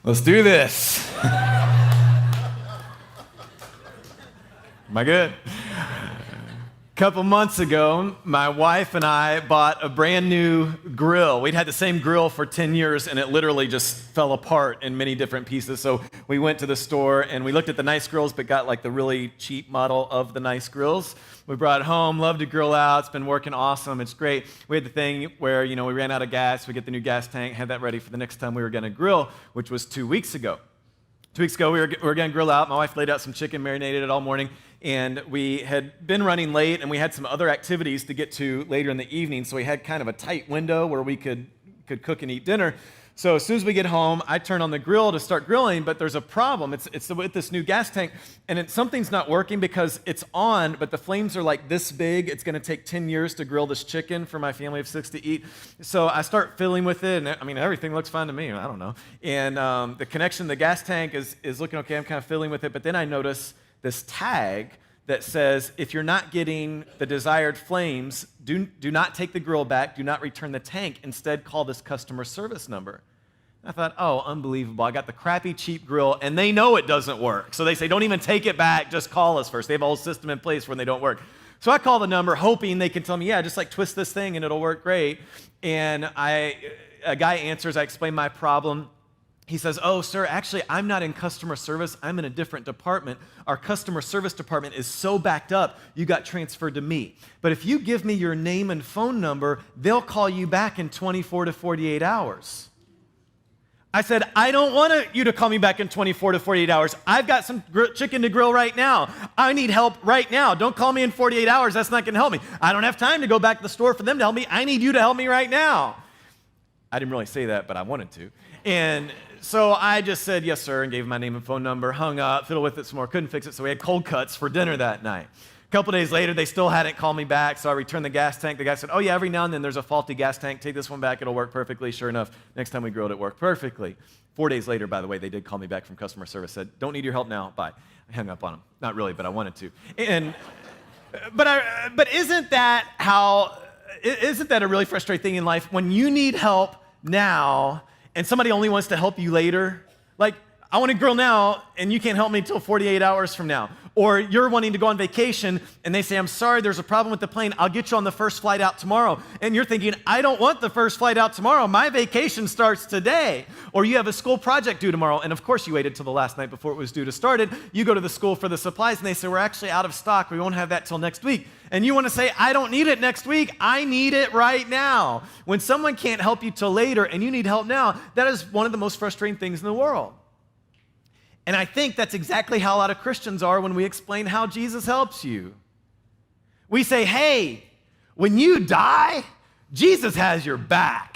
Let's do this. Am I good? A couple months ago, my wife and I bought a brand new grill. We'd had the same grill for 10 years, and it literally just fell apart in many different pieces. So we went to the store, and we looked at the nice grills, but got like the really cheap model of the nice grills. We brought it home, loved to grill out. It's been working awesome. It's great. We had the thing where, we ran out of gas. We get the new gas tank, had that ready for the next time we were going to grill, which was 2 weeks ago. 2 weeks ago, we were going to grill out. My wife laid out some chicken, marinated it all morning, and we had been running late, and we had some other activities to get to later in the evening, so we had kind of a tight window where we could cook and eat dinner. So as soon as we get home, I turn on the grill to start grilling, but there's a problem. It's with this new gas tank, and something's not working because it's on, but the flames are like this big. It's going to take 10 years to grill this chicken for my family of 6 to eat. So I start fiddling with it, and everything looks fine to me. I don't know. And the connection to the gas tank is looking okay. I'm kind of fiddling with it, but then I notice this tag that says, if you're not getting the desired flames, do not take the grill back, do not return the tank. Instead, call this customer service number. I thought, oh, unbelievable. I got the crappy, cheap grill, and they know it doesn't work. So they say, don't even take it back, just call us first. They have a whole system in place when they don't work. So I call the number, hoping they can tell me, yeah, just like twist this thing and it'll work great. And a guy answers, I explain my problem. He says, oh, sir, actually, I'm not in customer service. I'm in a different department. Our customer service department is so backed up, you got transferred to me. But if you give me your name and phone number, they'll call you back in 24 to 48 hours. I said, I don't want you to call me back in 24 to 48 hours. I've got some chicken to grill right now. I need help right now. Don't call me in 48 hours. That's not going to help me. I don't have time to go back to the store for them to help me. I need you to help me right now. I didn't really say that, but I wanted to. And so I just said, yes, sir, and gave him my name and phone number, hung up, fiddled with it some more, couldn't fix it, so we had cold cuts for dinner that night. A couple days later, they still hadn't called me back, so I returned the gas tank. The guy said, oh, yeah, every now and then there's a faulty gas tank. Take this one back. It'll work perfectly. Sure enough, next time we grilled, it worked perfectly. 4 days later, by the way, they did call me back from customer service, said, don't need your help now. Bye. I hung up on them. Not really, but I wanted to. But isn't that a really frustrating thing in life when you need help now and somebody only wants to help you later? Like, I want to grill now, and you can't help me until 48 hours from now. Or you're wanting to go on vacation, and they say, I'm sorry, there's a problem with the plane. I'll get you on the first flight out tomorrow. And you're thinking, I don't want the first flight out tomorrow. My vacation starts today. Or you have a school project due tomorrow, and of course you waited till the last night before it was due to start it. You go to the school for the supplies, and they say, we're actually out of stock. We won't have that till next week. And you want to say, I don't need it next week. I need it right now. When someone can't help you till later, and you need help now, that is one of the most frustrating things in the world. And I think that's exactly how a lot of Christians are when we explain how Jesus helps you. We say, hey, when you die, Jesus has your back.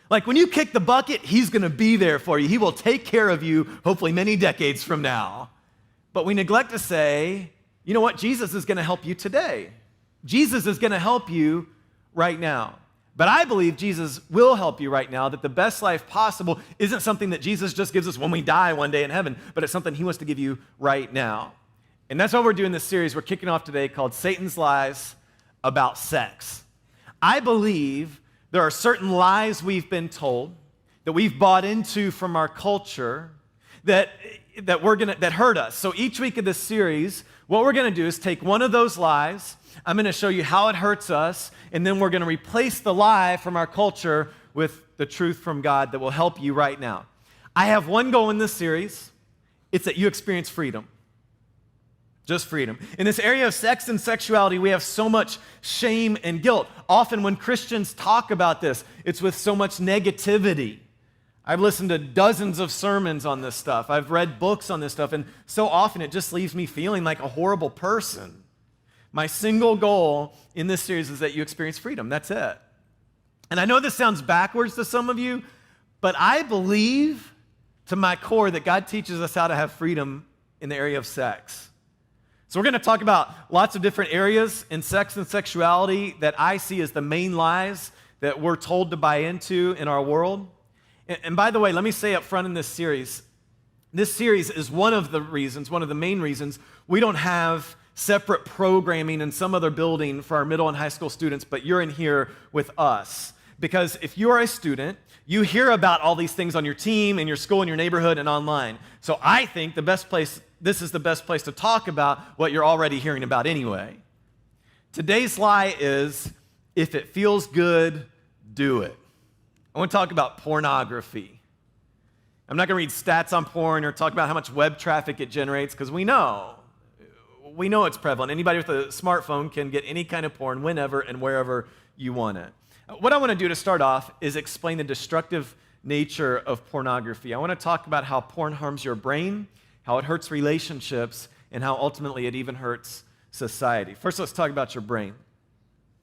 Like when you kick the bucket, he's going to be there for you. He will take care of you, hopefully many decades from now. But we neglect to say, you know what? Jesus is going to help you today. Jesus is going to help you right now. But I believe Jesus will help you right now, that the best life possible isn't something that Jesus just gives us when we die one day in heaven, but it's something he wants to give you right now. And that's why we're doing this series we're kicking off today called Satan's Lies About Sex. I believe there are certain lies we've been told, that we've bought into from our culture, that hurt us. So each week of this series, what we're going to do is take one of those lies. I'm going to show you how it hurts us, and then we're going to replace the lie from our culture with the truth from God that will help you right now. I have one goal in this series. It's that you experience freedom. Just freedom. In this area of sex and sexuality, we have so much shame and guilt. Often when Christians talk about this, it's with so much negativity. I've listened to dozens of sermons on this stuff. I've read books on this stuff, and so often it just leaves me feeling like a horrible person. My single goal in this series is that you experience freedom. That's it. And I know this sounds backwards to some of you, but I believe to my core that God teaches us how to have freedom in the area of sex. So we're going to talk about lots of different areas in sex and sexuality that I see as the main lies that we're told to buy into in our world. And by the way, let me say up front in this series is one of the main reasons we don't have separate programming in some other building for our middle and high school students, but you're in here with us. Because if you are a student, you hear about all these things on your team, in your school, in your neighborhood, and online. So I think this is the best place to talk about what you're already hearing about anyway. Today's lie is, if it feels good, do it. I want to talk about pornography. I'm not going to read stats on porn or talk about how much web traffic it generates, because we know it's prevalent. Anybody with a smartphone can get any kind of porn whenever and wherever you want it. What I want to do to start off is explain the destructive nature of pornography. I want to talk about how porn harms your brain, how it hurts relationships, and how ultimately it even hurts society. First, let's talk about your brain.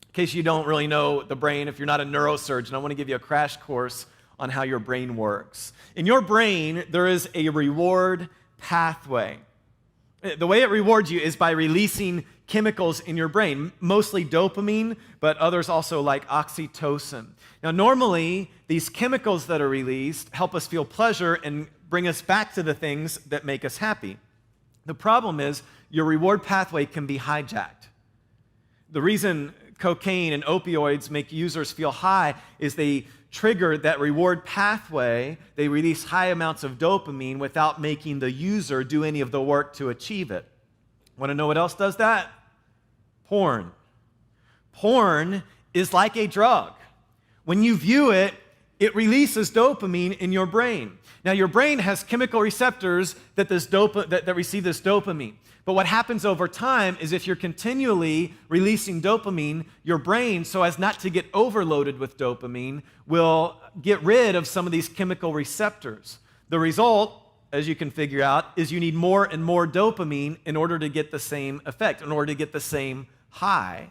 In case you don't really know the brain, if you're not a neurosurgeon, I want to give you a crash course on how your brain works. In your brain, there is a reward pathway. The way it rewards you is by releasing chemicals in your brain, mostly dopamine, but others also like oxytocin. Now, normally, these chemicals that are released help us feel pleasure and bring us back to the things that make us happy. The problem is your reward pathway can be hijacked. The reason cocaine and opioids make users feel high is they trigger that reward pathway. They release high amounts of dopamine without making the user do any of the work to achieve it. Want to know what else does that? Porn. Porn is like a drug. When you view it, it releases dopamine in your brain. Now, your brain has chemical receptors that receive this dopamine. But what happens over time is if you're continually releasing dopamine, your brain, so as not to get overloaded with dopamine, will get rid of some of these chemical receptors. The result, as you can figure out, is you need more and more dopamine in order to get the same effect, in order to get the same high.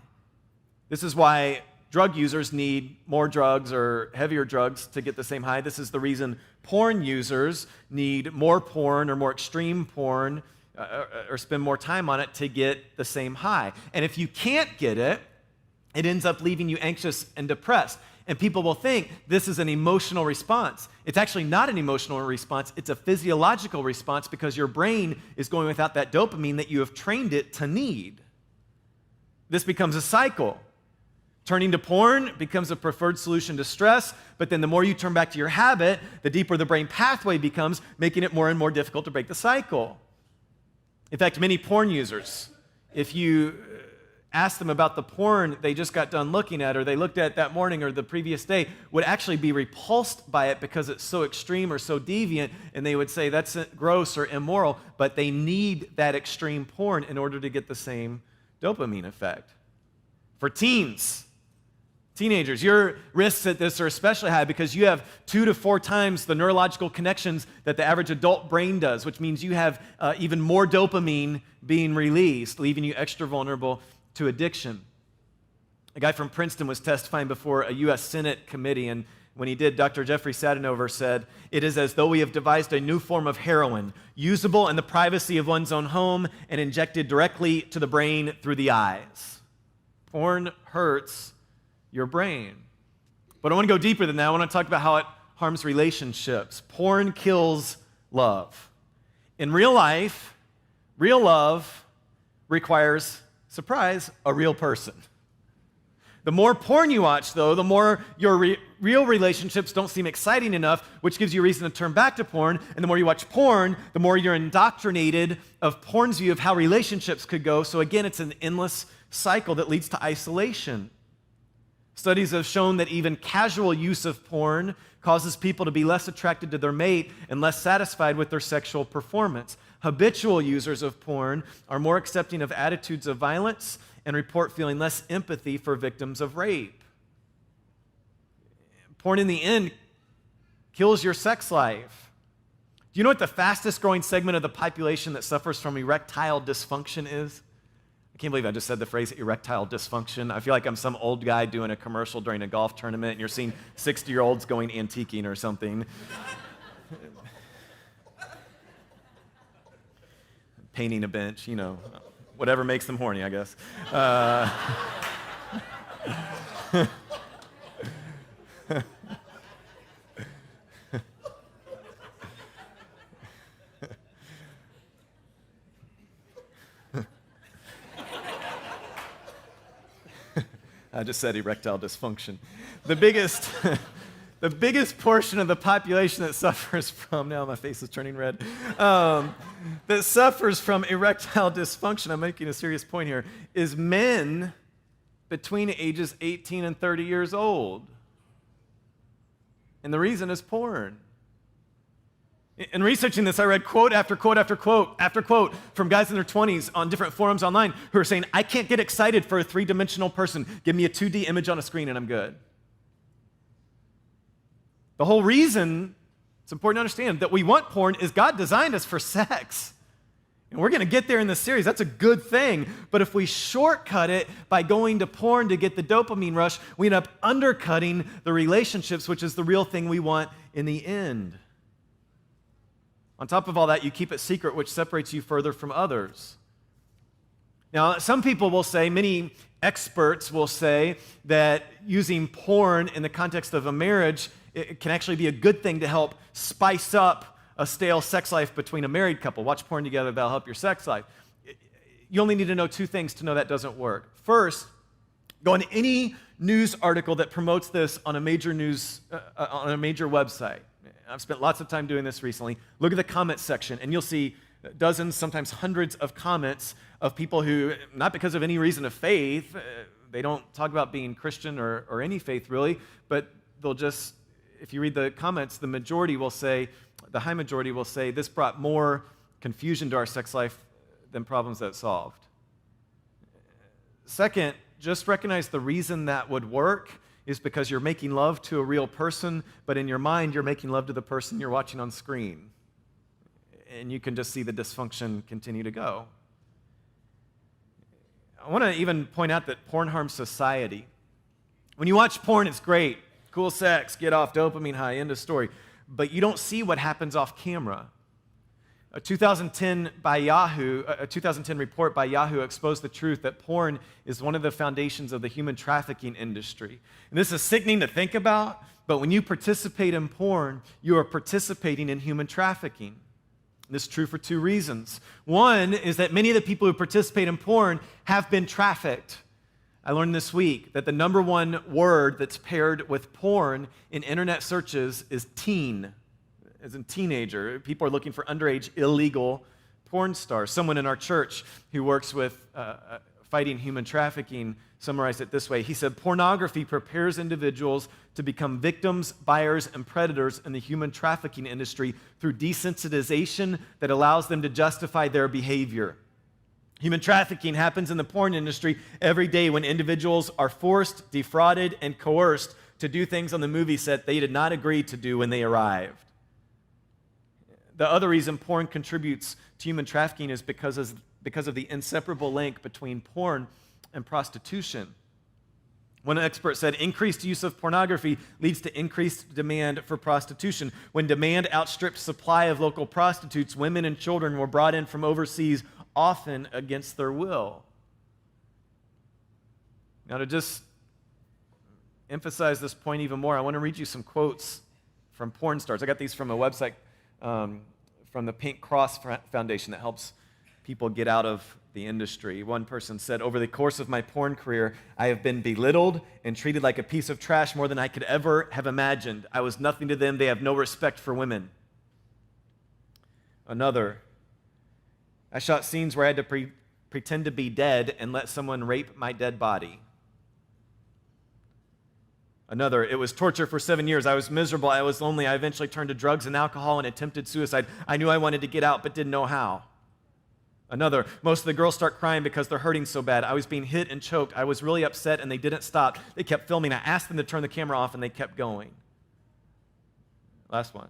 This is why drug users need more drugs or heavier drugs to get the same high. This is the reason porn users need more porn or more extreme porn or spend more time on it to get the same high. And if you can't get it, it ends up leaving you anxious and depressed. And people will think this is an emotional response. It's actually not an emotional response. It's a physiological response because your brain is going without that dopamine that you have trained it to need. This becomes a cycle. Turning to porn becomes a preferred solution to stress, but then the more you turn back to your habit, the deeper the brain pathway becomes, making it more and more difficult to break the cycle. In fact, many porn users, if you ask them about the porn they just got done looking at or they looked at that morning or the previous day, would actually be repulsed by it because it's so extreme or so deviant, and they would say that's gross or immoral, but they need that extreme porn in order to get the same dopamine effect. For teenagers, your risks at this are especially high because you have 2 to 4 times the neurological connections that the average adult brain does, which means you have even more dopamine being released, leaving you extra vulnerable to addiction. A guy from Princeton was testifying before a U.S. Senate committee, and when he did, Dr. Jeffrey Sadanover said, "It is as though we have devised a new form of heroin, usable in the privacy of one's own home and injected directly to the brain through the eyes." Porn hurts your brain. But I want to go deeper than that. I want to talk about how it harms relationships. Porn kills love. In real life, real love requires, surprise, a real person. The more porn you watch, though, the more your real relationships don't seem exciting enough, which gives you a reason to turn back to porn. And the more you watch porn, the more you're indoctrinated of porn's view of how relationships could go. So again, it's an endless cycle that leads to isolation. Studies have shown that even casual use of porn causes people to be less attracted to their mate and less satisfied with their sexual performance. Habitual users of porn are more accepting of attitudes of violence and report feeling less empathy for victims of rape. Porn, in the end, kills your sex life. Do you know what the fastest growing segment of the population that suffers from erectile dysfunction is? I can't believe I just said the phrase erectile dysfunction. I feel like I'm some old guy doing a commercial during a golf tournament and you're seeing 60-year-olds going antiquing or something. Painting a bench, whatever makes them horny, I guess. I just said erectile dysfunction. the biggest, the biggest portion of the population that suffers from, now my face is turning red, that suffers from erectile dysfunction, I'm making a serious point here, is men between ages 18 and 30 years old. And the reason is porn. In researching this, I read quote after quote after quote after quote from guys in their 20s on different forums online who are saying, I can't get excited for a three-dimensional person. Give me a 2D image on a screen and I'm good. The whole reason, it's important to understand, that we want porn is God designed us for sex. And we're going to get there in this series. That's a good thing. But if we shortcut it by going to porn to get the dopamine rush, we end up undercutting the relationships, which is the real thing we want in the end. On top of all that, you keep it secret, which separates you further from others. Now, some people will say, many experts will say, that using porn in the context of a marriage, it can actually be a good thing to help spice up a stale sex life between a married couple. Watch porn together, that'll help your sex life. You only need to know two things to know that doesn't work. First, go on any news article that promotes this on a major website. I've spent lots of time doing this recently. Look at the comments section, and you'll see dozens, sometimes hundreds of comments of people who, not because of any reason of faith, they don't talk about being Christian or any faith really, but they'll just, if you read the comments, the high majority will say, this brought more confusion to our sex life than problems that it solved. Second, just recognize the reason that would work is because you're making love to a real person, but in your mind, you're making love to the person you're watching on screen. And you can just see the dysfunction continue to go. I want to even point out that porn harms society. When you watch porn, it's great. Cool sex, get off, dopamine high, end of story. But you don't see what happens off camera. A 2010 report by Yahoo exposed the truth that porn is one of the foundations of the human trafficking industry. And this is sickening to think about, but when you participate in porn, you are participating in human trafficking. This is true for two reasons. One is that many of the people who participate in porn have been trafficked. I learned this week that the number one word that's paired with porn in internet searches is teen. As a teenager, people are looking for underage illegal porn stars. Someone in our church who works with fighting human trafficking summarized it this way. He said, pornography prepares individuals to become victims, buyers, and predators in the human trafficking industry through desensitization that allows them to justify their behavior. Human trafficking happens in the porn industry every day when individuals are forced, defrauded, and coerced to do things on the movie set they did not agree to do when they arrived. The other reason porn contributes to human trafficking is because of the inseparable link between porn and prostitution. One expert said, increased use of pornography leads to increased demand for prostitution. When demand outstripped supply of local prostitutes, women and children were brought in from overseas, often against their will. Now, to just emphasize this point even more, I want to read you some quotes from porn stars. I got these from a website from the Pink Cross Foundation that helps people get out of the industry. One person said, over the course of my porn career, I have been belittled and treated like a piece of trash more than I could ever have imagined. I was nothing to them. They have no respect for women. Another, I shot scenes where I had to pretend to be dead and let someone rape my dead body. Another, it was torture for 7 years. I was miserable. I was lonely. I eventually turned to drugs and alcohol and attempted suicide. I knew I wanted to get out, but didn't know how. Another, most of the girls start crying because they're hurting so bad. I was being hit and choked. I was really upset, and they didn't stop. They kept filming. I asked them to turn the camera off, and they kept going. Last one.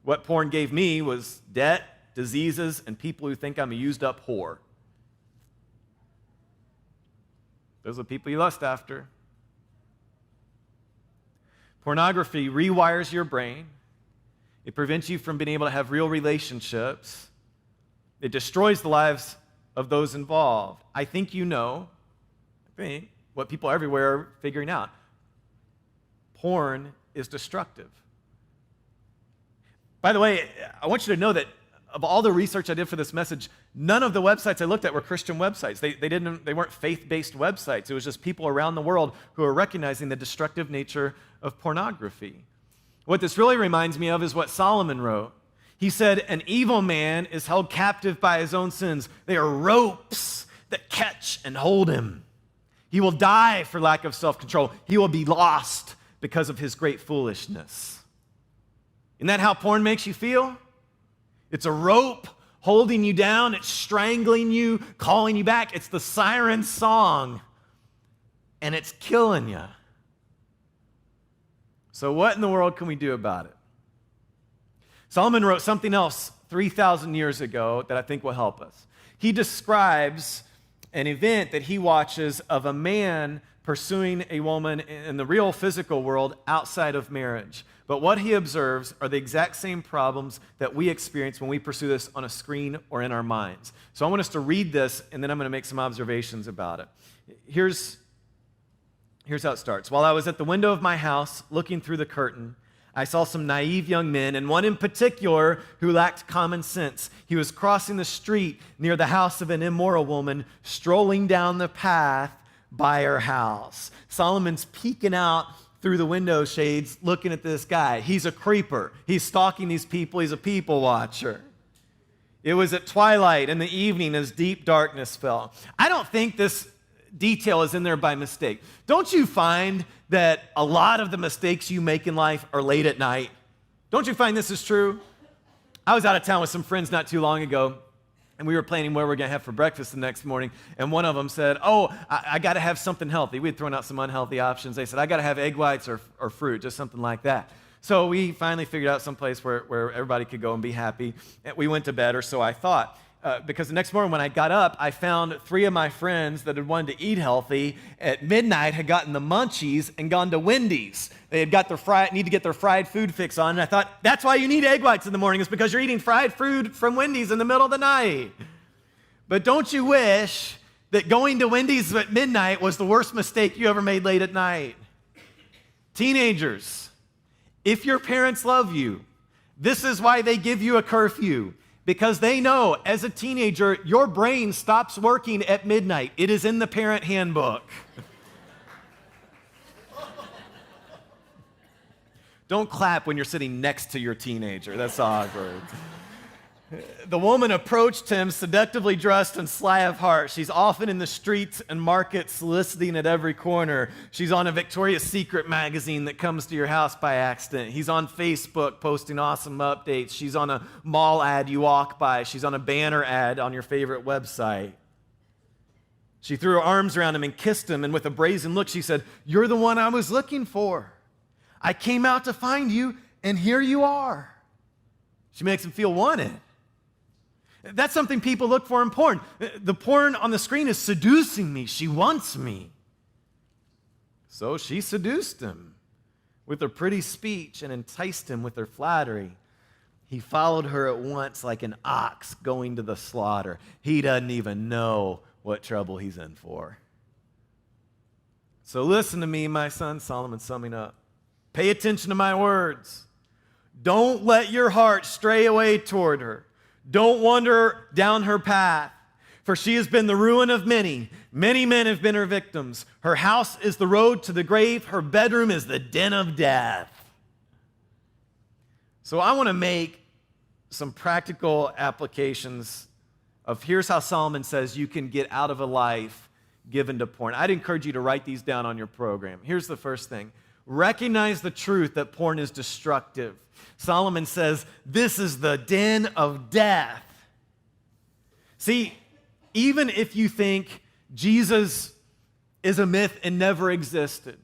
What porn gave me was debt, diseases, and people who think I'm a used-up whore. Those are the people you lust after. Pornography rewires your brain. It prevents you from being able to have real relationships. It destroys the lives of those involved. I think you know, what people everywhere are figuring out. Porn is destructive. By the way, I want you to know that of all the research I did for this message, none of the websites I looked at were Christian websites. They weren't faith-based websites. It was just people around the world who are recognizing the destructive nature of pornography. What this really reminds me of is what Solomon wrote. He said, an evil man is held captive by his own sins. They are ropes that catch and hold him. He will die for lack of self-control. He will be lost because of his great foolishness. Isn't that how porn makes you feel? It's a rope holding you down. It's strangling you, calling you back. It's the siren song, and it's killing you. So what in the world can we do about it? Solomon wrote something else 3,000 years ago that I think will help us. He describes an event that he watches of a man pursuing a woman in the real physical world outside of marriage. But what he observes are the exact same problems that we experience when we pursue this on a screen or in our minds. So I want us to read this, and then I'm going to make some observations about it. Here's how it starts. While I was at the window of my house looking through the curtain, I saw some naive young men, and one in particular who lacked common sense. He was crossing the street near the house of an immoral woman, strolling down the path by her house. Solomon's peeking out through the window shades, looking at this guy. He's a creeper. He's stalking these people. He's a people watcher. It was at twilight in the evening as deep darkness fell. I don't think this detail is in there by mistake. Don't you find that a lot of the mistakes you make in life are late at night? Don't you find this is true? I was out of town with some friends not too long ago, and we were planning where we're going to have for breakfast the next morning, and one of them said, I got to have something healthy. We had thrown out some unhealthy options. They said, I got to have egg whites or fruit, just something like that. So we finally figured out some place where everybody could go and be happy. We went to bed, or so I thought. Because the next morning when I got up, I found 3 of my friends that had wanted to eat healthy at midnight had gotten the munchies and gone to Wendy's. They had got need to get their fried food fix on, and I thought, that's why you need egg whites in the morning, is because you're eating fried food from Wendy's in the middle of the night. But don't you wish that going to Wendy's at midnight was the worst mistake you ever made late at night? Teenagers, if your parents love you, this is why they give you a curfew. Because they know, as a teenager, your brain stops working at midnight. It is in the parent handbook. Don't clap when you're sitting next to your teenager. That's awkward. The woman approached him, seductively dressed and sly of heart. She's often in the streets and markets, soliciting at every corner. She's on a Victoria's Secret magazine that comes to your house by accident. He's on Facebook posting awesome updates. She's on a mall ad you walk by. She's on a banner ad on your favorite website. She threw her arms around him and kissed him, and with a brazen look, she said, "You're the one I was looking for. I came out to find you, and here you are." She makes him feel wanted. That's something people look for in porn. The porn on the screen is seducing me. She wants me. So she seduced him with her pretty speech and enticed him with her flattery. He followed her at once like an ox going to the slaughter. He doesn't even know what trouble he's in for. So listen to me, my son, Solomon summing up. Pay attention to my words. Don't let your heart stray away toward her. Don't wander down her path, for she has been the ruin of many. Many men have been her victims. Her house is the road to the grave. Her bedroom is the den of death. So I want to make some practical applications of here's how Solomon says you can get out of a life given to porn. I'd encourage you to write these down on your program. Here's the first thing. Recognize the truth that porn is destructive. Solomon says, this is the den of death. See, even if you think Jesus is a myth and never existed,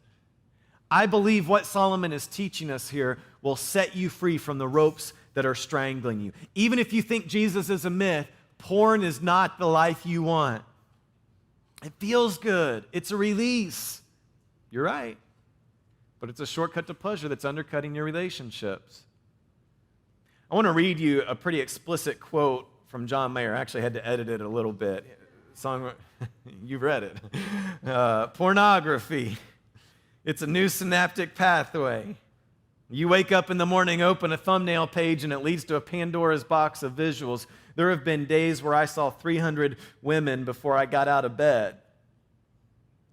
I believe what Solomon is teaching us here will set you free from the ropes that are strangling you. Even if you think Jesus is a myth, porn is not the life you want. It feels good. It's a release. You're right. But it's a shortcut to pleasure that's undercutting your relationships. I want to read you a pretty explicit quote from John Mayer. I actually had to edit it a little bit. You've read it. Pornography. It's a new synaptic pathway. You wake up in the morning, open a thumbnail page, and it leads to a Pandora's box of visuals. There have been days where I saw 300 women before I got out of bed.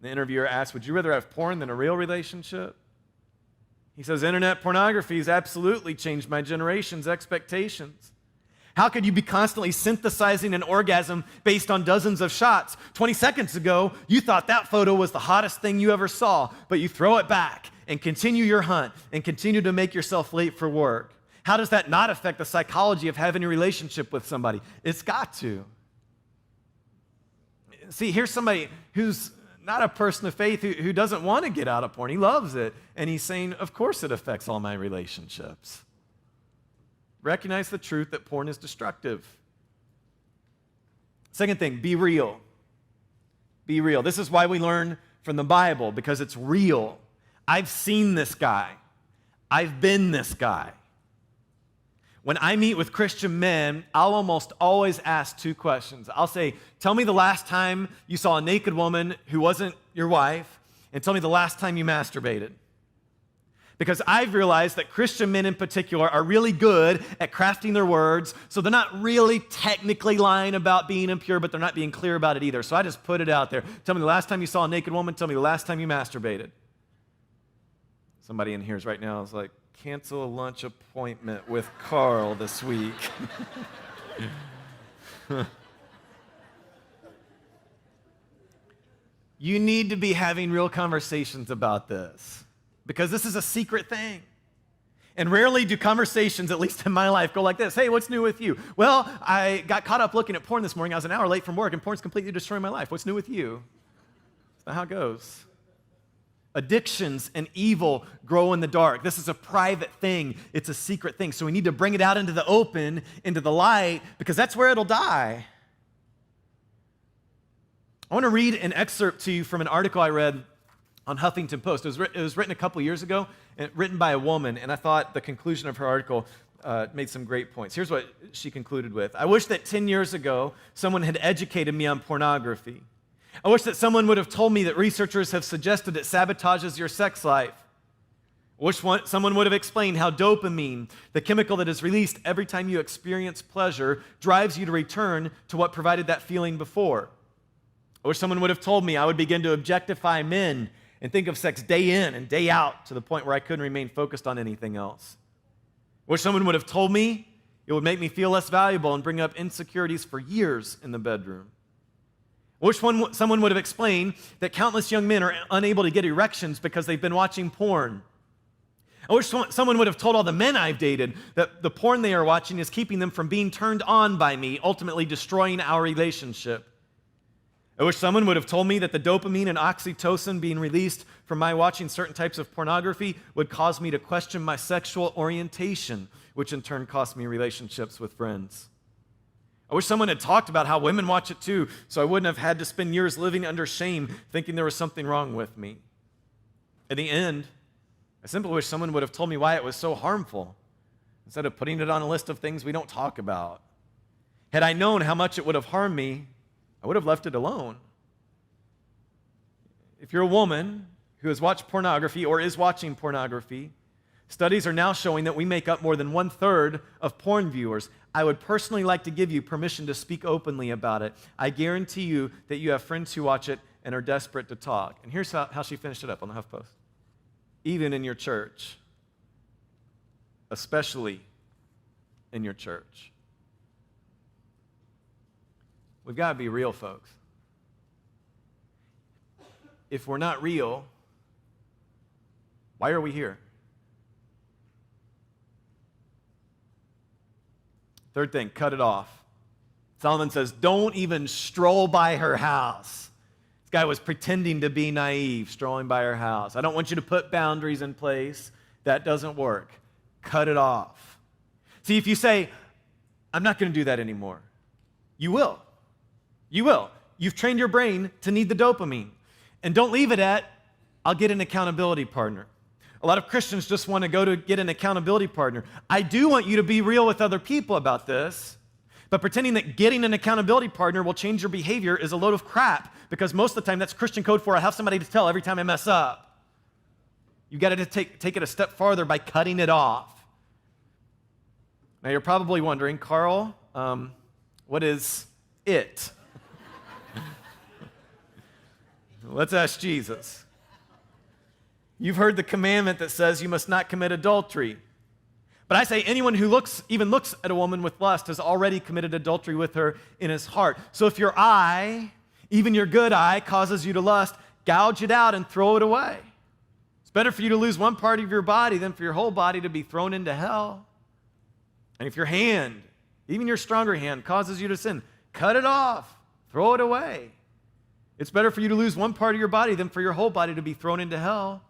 The interviewer asked, would you rather have porn than a real relationship? He says, internet pornography has absolutely changed my generation's expectations. How could you be constantly synthesizing an orgasm based on dozens of shots? 20 seconds ago, you thought that photo was the hottest thing you ever saw, but you throw it back and continue your hunt and continue to make yourself late for work. How does that not affect the psychology of having a relationship with somebody? It's got to. See, here's somebody who's not a person of faith who doesn't want to get out of porn. He loves it. And he's saying, of course it affects all my relationships. Recognize the truth that porn is destructive. Second thing, be real. Be real. This is why we learn from the Bible, because it's real. I've seen this guy. I've been this guy. When I meet with Christian men, I'll almost always ask two questions. I'll say, tell me the last time you saw a naked woman who wasn't your wife, and tell me the last time you masturbated. Because I've realized that Christian men in particular are really good at crafting their words, so they're not really technically lying about being impure, but they're not being clear about it either. So I just put it out there. Tell me the last time you saw a naked woman, tell me the last time you masturbated. Somebody in here right now is like, cancel a lunch appointment with Carl this week. You need to be having real conversations about this, because this is a secret thing. And rarely do conversations, at least in my life, go like this. Hey, what's new with you? Well, I got caught up looking at porn this morning. I was an hour late from work, and porn's completely destroying my life. What's new with you? That's not how it goes. Addictions and evil grow in the dark. This is a private thing. It's a secret thing. So we need to bring it out into the open, into the light, because that's where it'll die. I want to read an excerpt to you from an article I read on Huffington Post. It was written a couple years ago, and written by a woman, and I thought the conclusion of her article made some great points. Here's what she concluded with. I wish that 10 years ago, someone had educated me on pornography. I wish that someone would have told me that researchers have suggested it sabotages your sex life. I wish someone would have explained how dopamine, the chemical that is released every time you experience pleasure, drives you to return to what provided that feeling before. I wish someone would have told me I would begin to objectify men and think of sex day in and day out to the point where I couldn't remain focused on anything else. I wish someone would have told me it would make me feel less valuable and bring up insecurities for years in the bedroom. I wish someone would have explained that countless young men are unable to get erections because they've been watching porn. I wish someone would have told all the men I've dated that the porn they are watching is keeping them from being turned on by me, ultimately destroying our relationship. I wish someone would have told me that the dopamine and oxytocin being released from my watching certain types of pornography would cause me to question my sexual orientation, which in turn cost me relationships with friends. I wish someone had talked about how women watch it too, so I wouldn't have had to spend years living under shame, thinking there was something wrong with me. In the end, I simply wish someone would have told me why it was so harmful, instead of putting it on a list of things we don't talk about. Had I known how much it would have harmed me, I would have left it alone. If you're a woman who has watched pornography or is watching pornography, studies are now showing that we make up more than 1/3 of porn viewers. I would personally like to give you permission to speak openly about it. I guarantee you that you have friends who watch it and are desperate to talk. And here's how she finished it up on the HuffPost. Even in your church, especially in your church. We've got to be real, folks. If we're not real, why are we here? Third thing, cut it off. Solomon says, don't even stroll by her house. This guy was pretending to be naive, strolling by her house. I don't want you to put boundaries in place. That doesn't work. Cut it off. See, if you say, I'm not going to do that anymore, you will. You will. You've trained your brain to need the dopamine. And don't leave it at, I'll get an accountability partner. A lot of Christians just want to go to get an accountability partner. I do want you to be real with other people about this, but pretending that getting an accountability partner will change your behavior is a load of crap, because most of the time that's Christian code for I have somebody to tell every time I mess up. You got to take it a step farther by cutting it off. Now you're probably wondering, Carl, what is it? Let's ask Jesus. You've heard the commandment that says you must not commit adultery. But I say anyone who even looks at a woman with lust has already committed adultery with her in his heart. So if your eye, even your good eye, causes you to lust, gouge it out and throw it away. It's better for you to lose one part of your body than for your whole body to be thrown into hell. And if your hand, even your stronger hand, causes you to sin, cut it off, throw it away. It's better for you to lose one part of your body than for your whole body to be thrown into hell.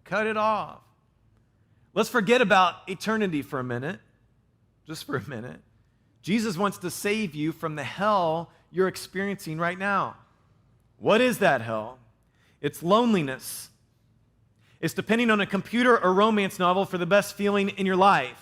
Cut it off. Let's forget about eternity for a minute, just for a minute. Jesus wants to save you from the hell you're experiencing right now. What is that hell? It's loneliness. It's depending on a computer or romance novel for the best feeling in your life.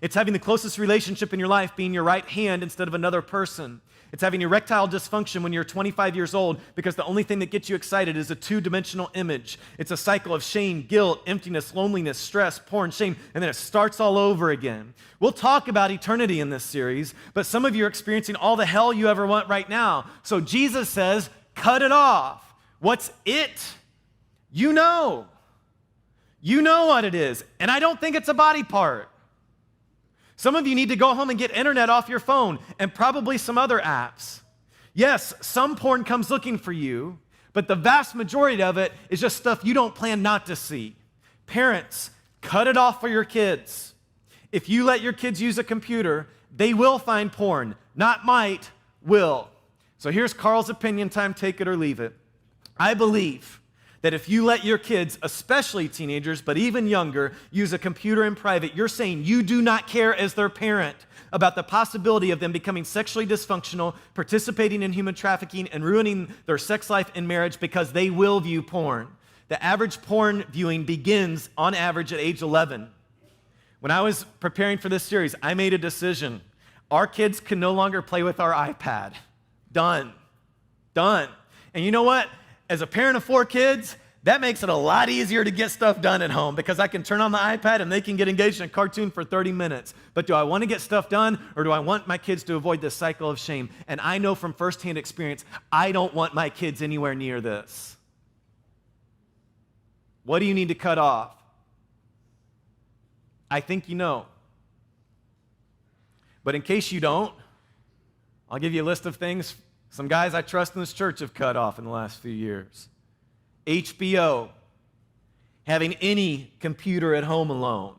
It's having the closest relationship in your life being your right hand instead of another person. It's having erectile dysfunction when you're 25 years old because the only thing that gets you excited is a two-dimensional image. It's a cycle of shame, guilt, emptiness, loneliness, stress, porn, shame, and then it starts all over again. We'll talk about eternity in this series, but some of you are experiencing all the hell you ever want right now. So Jesus says, cut it off. What's it? You know. You know what it is, and I don't think it's a body part. Some of you need to go home and get internet off your phone and probably some other apps. Yes, some porn comes looking for you, but the vast majority of it is just stuff you don't plan not to see. Parents, cut it off for your kids. If you let your kids use a computer, they will find porn. Not might, will. So here's Carl's opinion time, take it or leave it. I believe that if you let your kids, especially teenagers, but even younger, use a computer in private, you're saying you do not care as their parent about the possibility of them becoming sexually dysfunctional, participating in human trafficking, and ruining their sex life and marriage because they will view porn. The average porn viewing begins, on average, at age 11. When I was preparing for this series, I made a decision. Our kids can no longer play with our iPad. Done. Done. And you know what? As a parent of 4 kids, that makes it a lot easier to get stuff done at home because I can turn on the iPad and they can get engaged in a cartoon for 30 minutes. But do I want to get stuff done or do I want my kids to avoid this cycle of shame? And I know from firsthand experience, I don't want my kids anywhere near this. What do you need to cut off? I think you know. But in case you don't, I'll give you a list of things some guys I trust in this church have cut off in the last few years. HBO, having any computer at home alone.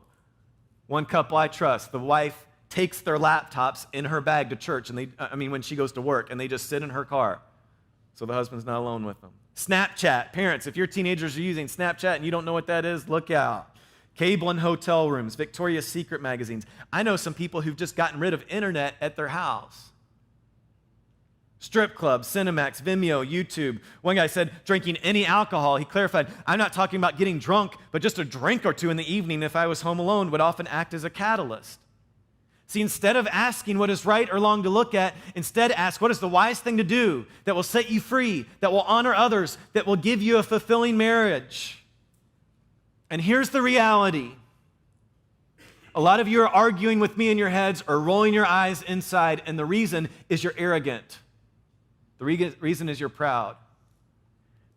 One couple I trust, the wife takes their laptops in her bag to church, and when she goes to work, and they just sit in her car, so the husband's not alone with them. Snapchat, parents, if your teenagers are using Snapchat and you don't know what that is, look out. Cable and hotel rooms, Victoria's Secret magazines. I know some people who've just gotten rid of internet at their house. Strip clubs, Cinemax, Vimeo, YouTube. One guy said drinking any alcohol. He clarified, I'm not talking about getting drunk, but just a drink or two in the evening if I was home alone would often act as a catalyst. See, instead of asking what is right or wrong to look at, instead ask what is the wise thing to do that will set you free, that will honor others, that will give you a fulfilling marriage. And here's the reality. A lot of you are arguing with me in your heads or rolling your eyes inside, and the reason is you're arrogant. The reason is you're proud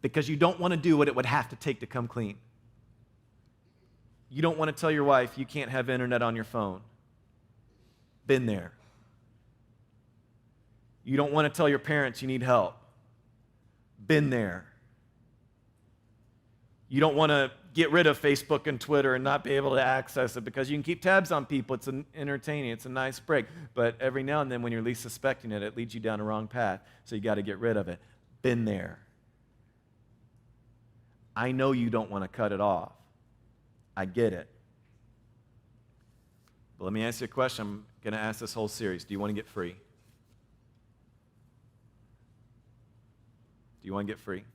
because you don't want to do what it would have to take to come clean. You don't want to tell your wife you can't have internet on your phone. Been there. You don't want to tell your parents you need help. Been there. You don't want to get rid of Facebook and Twitter and not be able to access it because you can keep tabs on people. It's entertaining. It's a nice break. But every now and then when you're least suspecting it, it leads you down a wrong path. So you got to get rid of it. Been there. I know you don't want to cut it off. I get it. But let me ask you a question. I'm going to ask this whole series. Do you want to get free? Do you want to get free?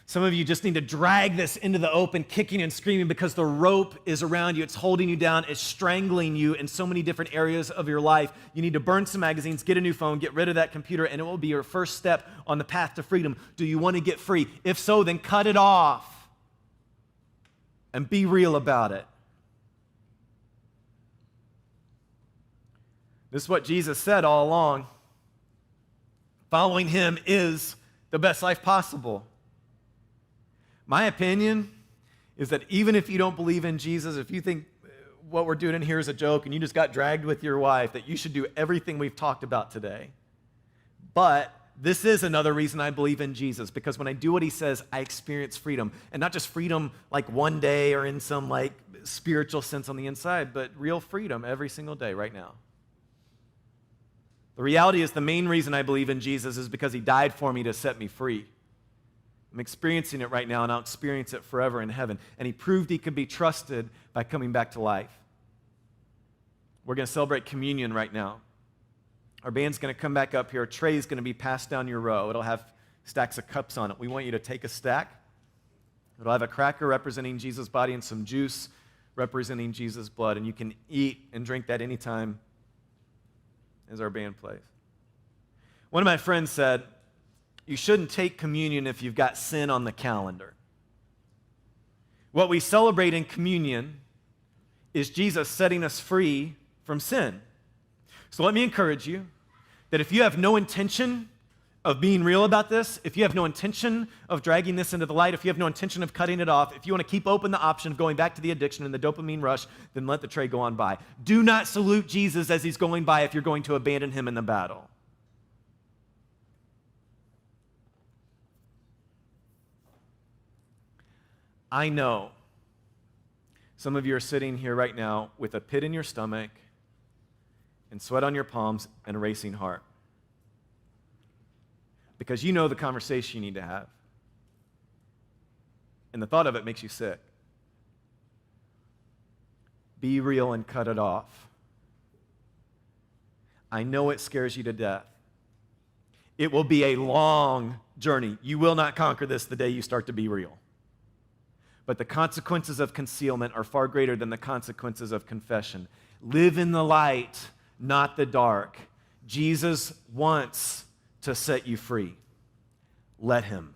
Some of you just need to drag this into the open, kicking and screaming because the rope is around you. It's holding you down. It's strangling you in so many different areas of your life. You need to burn some magazines, get a new phone, get rid of that computer, and it will be your first step on the path to freedom. Do you want to get free? If so, then cut it off. and be real about it. This is what Jesus said all along. Following him is the best life possible. My opinion is that even if you don't believe in Jesus, if you think what we're doing in here is a joke and you just got dragged with your wife, that you should do everything we've talked about today. But this is another reason I believe in Jesus, because when I do what he says, I experience freedom. And not just freedom like one day or in some like spiritual sense on the inside, but real freedom every single day right now. The reality is the main reason I believe in Jesus is because he died for me to set me free. I'm experiencing it right now, and I'll experience it forever in heaven. And he proved he could be trusted by coming back to life. We're going to celebrate communion right now. Our band's going to come back up here. A tray is going to be passed down your row. It'll have stacks of cups on it. We want you to take a stack. It'll have a cracker representing Jesus' body and some juice representing Jesus' blood. And you can eat and drink that anytime as our band plays. One of my friends said, you shouldn't take communion if you've got sin on the calendar. What we celebrate in communion is Jesus setting us free from sin. So let me encourage you that if you have no intention of being real about this, if you have no intention of dragging this into the light, if you have no intention of cutting it off, if you want to keep open the option of going back to the addiction and the dopamine rush, then let the tray go on by. Do not salute Jesus as he's going by if you're going to abandon him in the battle. I know some of you are sitting here right now with a pit in your stomach and sweat on your palms and a racing heart, because you know the conversation you need to have. And the thought of it makes you sick. Be real and cut it off. I know it scares you to death. It will be a long journey. You will not conquer this the day you start to be real. But the consequences of concealment are far greater than the consequences of confession. Live in the light, not the dark. Jesus wants to set you free. Let him.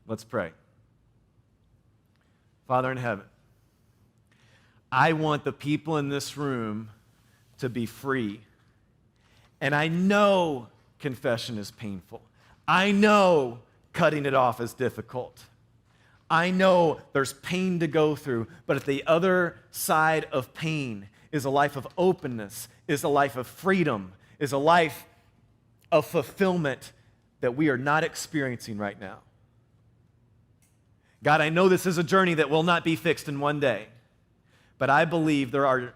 Let's pray. Father in heaven, I want the people in this room to be free. And I know confession is painful. I know cutting it off is difficult. I know there's pain to go through, but at the other side of pain is a life of openness, is a life of freedom, is a life of fulfillment that we are not experiencing right now. God, I know this is a journey that will not be fixed in one day, but I believe there are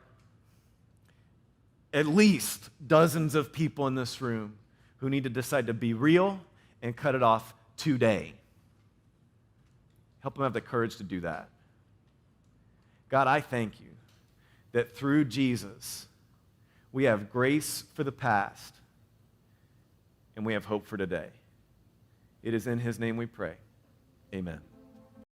at least dozens of people in this room who need to decide to be real and cut it off today. Help them have the courage to do that. God, I thank you that through Jesus, we have grace for the past and we have hope for today. It is in his name we pray. Amen.